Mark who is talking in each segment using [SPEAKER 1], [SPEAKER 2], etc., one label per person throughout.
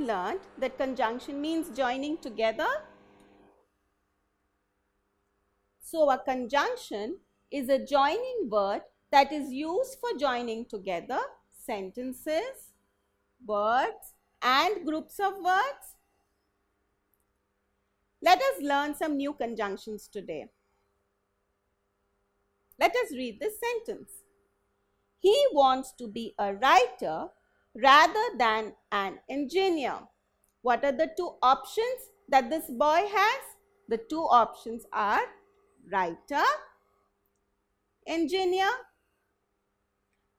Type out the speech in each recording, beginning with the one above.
[SPEAKER 1] learned that conjunction means joining together. So a conjunction is a joining word that is used for joining together sentences, words and groups of words. Let us learn some new conjunctions today. Let us read this sentence. He wants to be a writer rather than an engineer. What are the two options that this boy has? The two options are writer, engineer.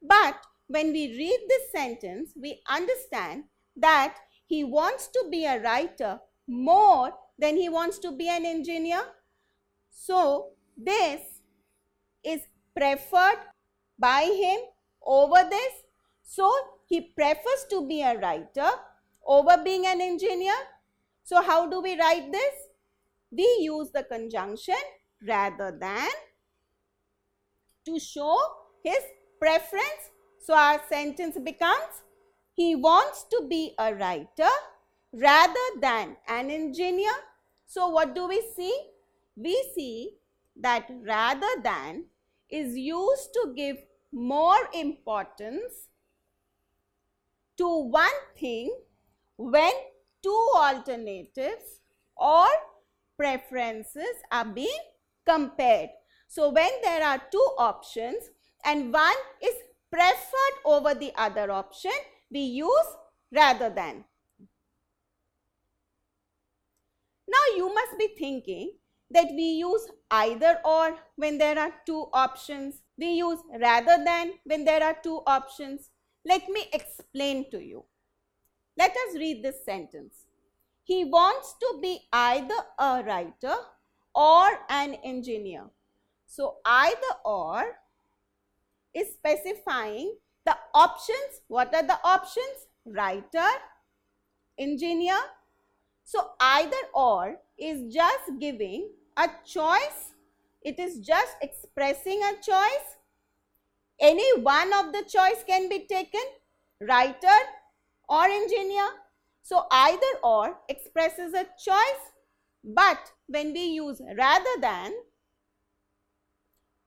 [SPEAKER 1] But when we read this sentence, we understand that he wants to be a writer more than he wants to be an engineer. So, this is preferred by him over this. So, he prefers to be a writer over being an engineer. So, how do we write this? We use the conjunction rather than to show his preference. So, our sentence becomes, he wants to be a writer rather than an engineer. So, what do we see? We see that rather than is used to give more importance to one thing when two alternatives or preferences are being compared. So, when there are two options and one is preferred over the other option, we use rather than. Now, you must be thinking that we use either or when there are two options. We use rather than when there are two options. Let me explain to you. Let us read this sentence. He wants to be either a writer or an engineer. So, either or is specifying the options. What are the options? Writer, engineer. So, either or is just giving a choice. It is just expressing a choice. Any one of the choice can be taken, writer or engineer. So, either or expresses a choice, but when we use rather than,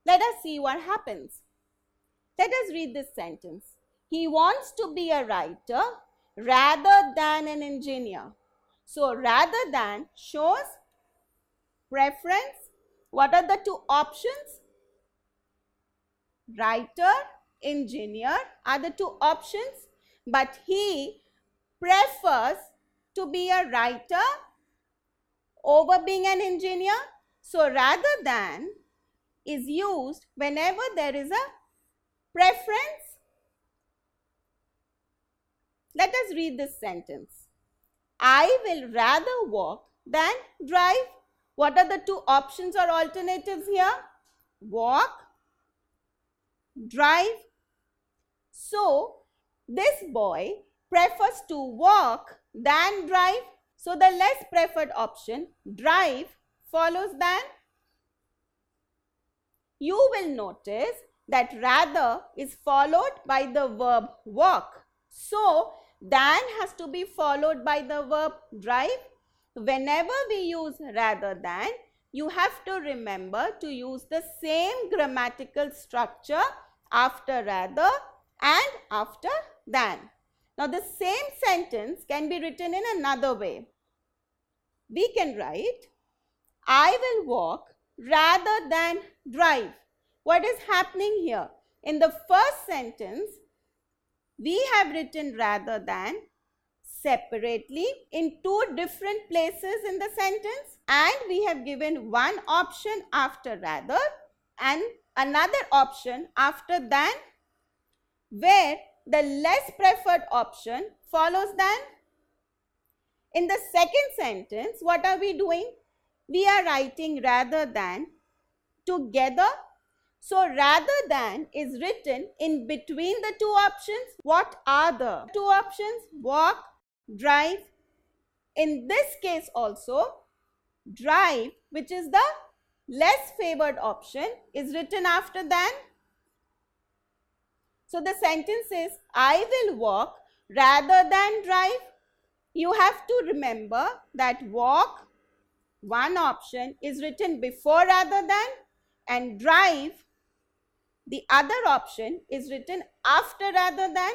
[SPEAKER 1] let us see what happens. Let us read this sentence. He wants to be a writer rather than an engineer. So, rather than shows preference. What are the two options? Writer, engineer are the two options, but he prefers to be a writer over being an engineer. So, rather than is used whenever there is a preference. Let us read this sentence. I will rather walk than drive. What are the two options or alternatives here? Walk, drive. So, this boy prefers to walk than drive. So, the less preferred option, drive, follows than. You will notice that rather is followed by the verb walk. So, than has to be followed by the verb drive. Whenever we use rather than, you have to remember to use the same grammatical structure after rather and after than. Now, the same sentence can be written in another way. We can write, I will walk rather than drive. What is happening here? In the first sentence, we have written rather than separately in two different places in the sentence, and we have given one option after rather and another option after than, where the less preferred option follows than. In the second sentence, what are we doing? We are writing rather than together. So, rather than is written in between the two options. What are the two options? Walk, drive. In this case also, drive, which is the less favored option, is written after than. So, the sentence is, I will walk rather than drive. You have to remember that walk, one option, is written before rather than, and drive, the other option, is written after rather than.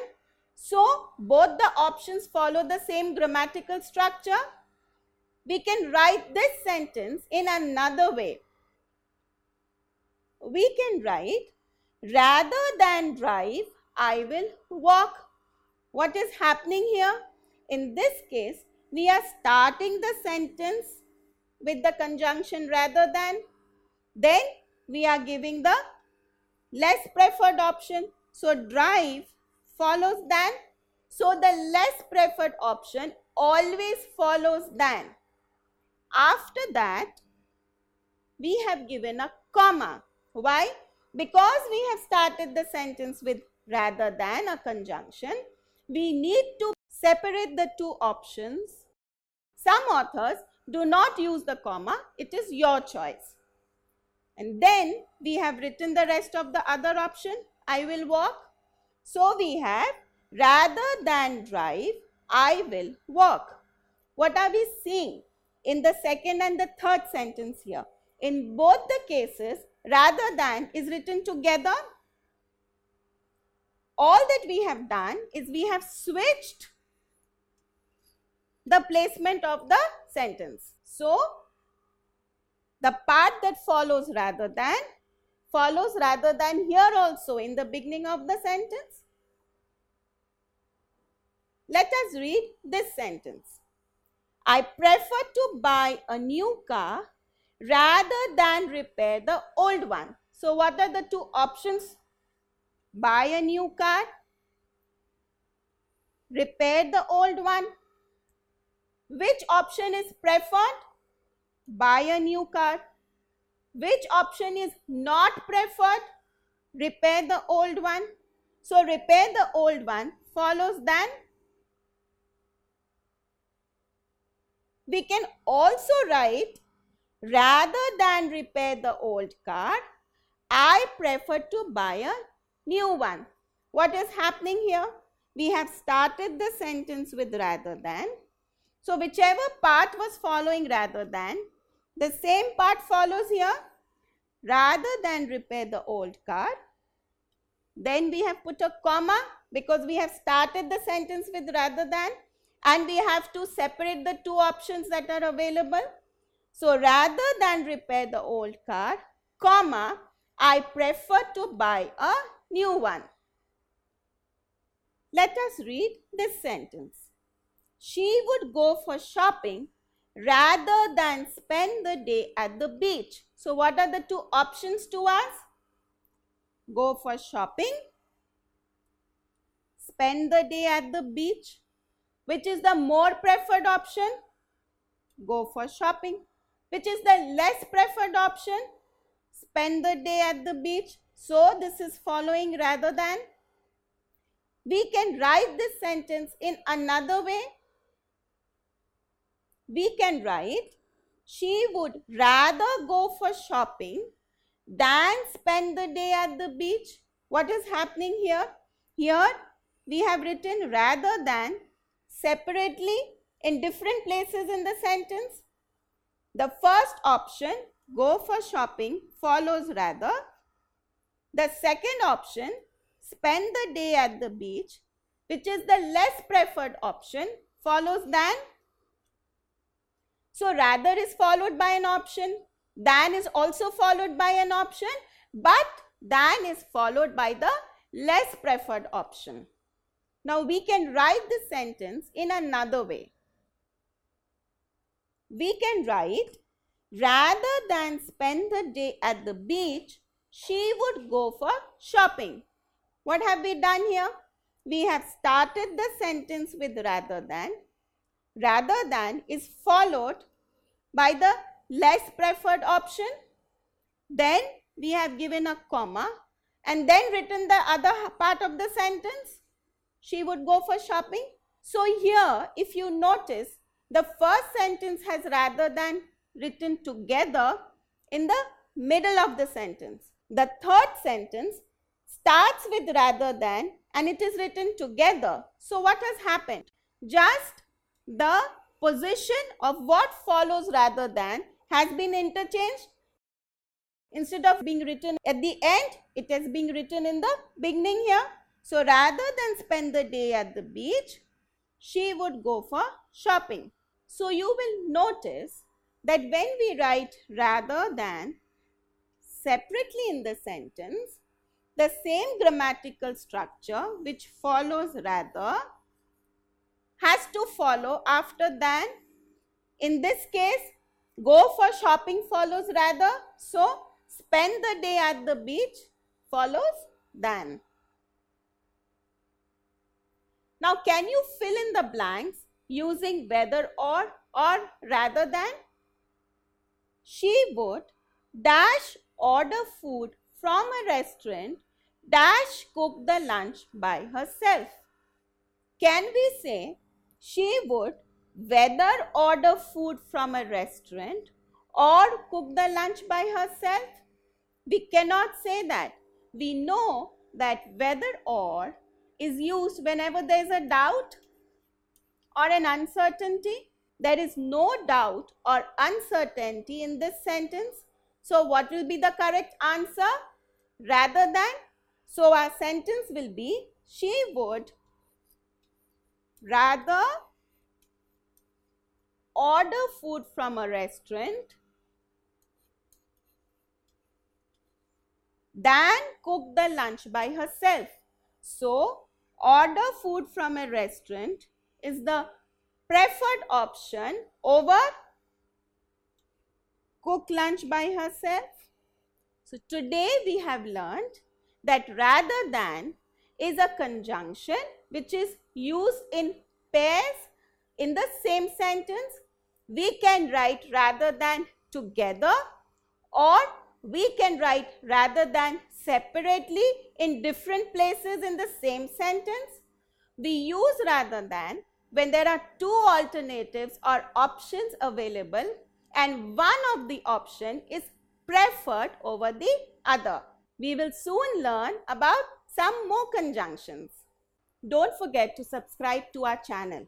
[SPEAKER 1] So both the options follow the same grammatical structure. We can write this sentence in another way. We can write, rather than drive, I will walk. What is happening here? In this case, we are starting the sentence with the conjunction rather than. Then we are giving the less preferred option. So drive follows than. So the less preferred option always follows than. After that, we have given a comma. Why? Because we have started the sentence with rather than, a conjunction, we need to separate the two options. Some authors do not use the comma. It is your choice. And then we have written the rest of the other option, I will walk. So we have, rather than drive, I will walk. What are we seeing in the second and the third sentence here? In both the cases, rather than is written together. All that we have done is we have switched the placement of the sentence. So the part that follows rather than here also in the beginning of the sentence. Let us read this sentence. I prefer to buy a new car rather than repair the old one. So what are the two options? Buy a new car, repair the old one. Which option is preferred? Buy a new car. Which option is not preferred? Repair the old one. So repair the old one follows than. We can also write, rather than repair the old car, I prefer to buy a new one. What is happening here? We have started the sentence with rather than. So whichever part was following rather than, the same part follows here. Rather than repair the old car. Then we have put a comma because we have started the sentence with rather than, and we have to separate the two options that are available. So rather than repair the old car, comma, I prefer to buy a new one. Let us read this sentence. She would go for shopping rather than spend the day at the beach. So what are the two options to us? Go for shopping, spend the day at the beach. Which is the more preferred option? Go for shopping. Which is the less preferred option? Spend the day at the beach. So this is following rather than. We can write this sentence in another way. We can write, she would rather go for shopping than spend the day at the beach. What is happening here? Here we have written rather than separately in different places in the sentence. The first option, go for shopping, follows rather. The second option, spend the day at the beach, which is the less preferred option, follows than. So rather is followed by an option, than is also followed by an option, but than is followed by the less preferred option. Now we can write this sentence in another way. We can write, rather than spend the day at the beach, she would go for shopping. What have we done here? We have started the sentence with rather than. Rather than is followed by the less preferred option. Then we have given a comma and then written the other part of the sentence. She would go for shopping. So here, if you notice, the first sentence has rather than written together in the middle of the sentence. The third sentence starts with rather than and it is written together. So what has happened? Just the position of what follows rather than has been interchanged. Instead of being written at the end, it has been written in the beginning here. So rather than spend the day at the beach, she would go for shopping. So you will notice that when we write rather than separately in the sentence, the same grammatical structure which follows rather has to follow after than. In this case, go for shopping follows rather. So, spend the day at the beach follows than. Now, can you fill in the blanks using whether or rather than? She would dash order food from a restaurant dash cook the lunch by herself. Can we say she would whether order food from a restaurant or cook the lunch by herself? We cannot say that. We know that whether or is used whenever there is a doubt or an uncertainty. There is no doubt or uncertainty in this sentence. So, what will be the correct answer? Rather than. So, our sentence will be, she would rather order food from a restaurant than cook the lunch by herself. So, order food from a restaurant is the preferred option over cook lunch by herself. So, today we have learned that rather than is a conjunction which is used in pairs in the same sentence. We can write rather than together, or we can write rather than separately in different places in the same sentence. We use rather than when there are two alternatives or options available and one of the option is preferred over the other. We will soon learn about some more conjunctions. Don't forget to subscribe to our channel.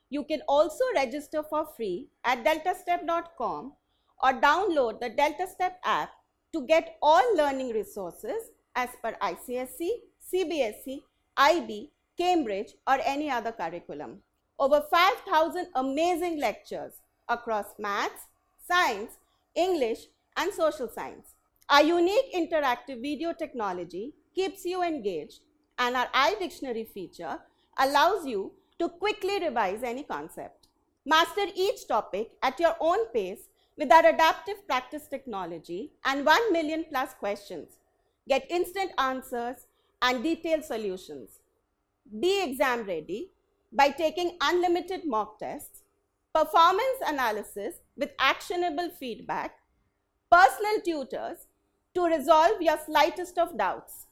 [SPEAKER 1] You can also register for free at deltastep.com or download the DeltaStep app to get all learning resources as per ICSE, CBSE, IB, Cambridge or any other curriculum. Over 5,000 amazing lectures across maths, science, English and social science. Our unique interactive video technology keeps you engaged, and our iDictionary feature allows you to quickly revise any concept. Master each topic at your own pace with our adaptive practice technology and 1 million plus questions. Get instant answers and detailed solutions. Be exam ready by taking unlimited mock tests, performance analysis with actionable feedback, personal tutors to resolve your slightest of doubts.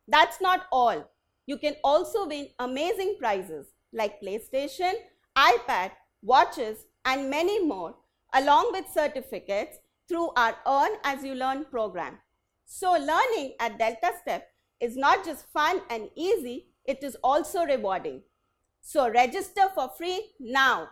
[SPEAKER 1] That's not all. You can also win amazing prizes like PlayStation, iPad, watches and many more along with certificates through our Earn As You Learn program. So learning at DeltaStep is not just fun and easy, it is also rewarding. So register for free now.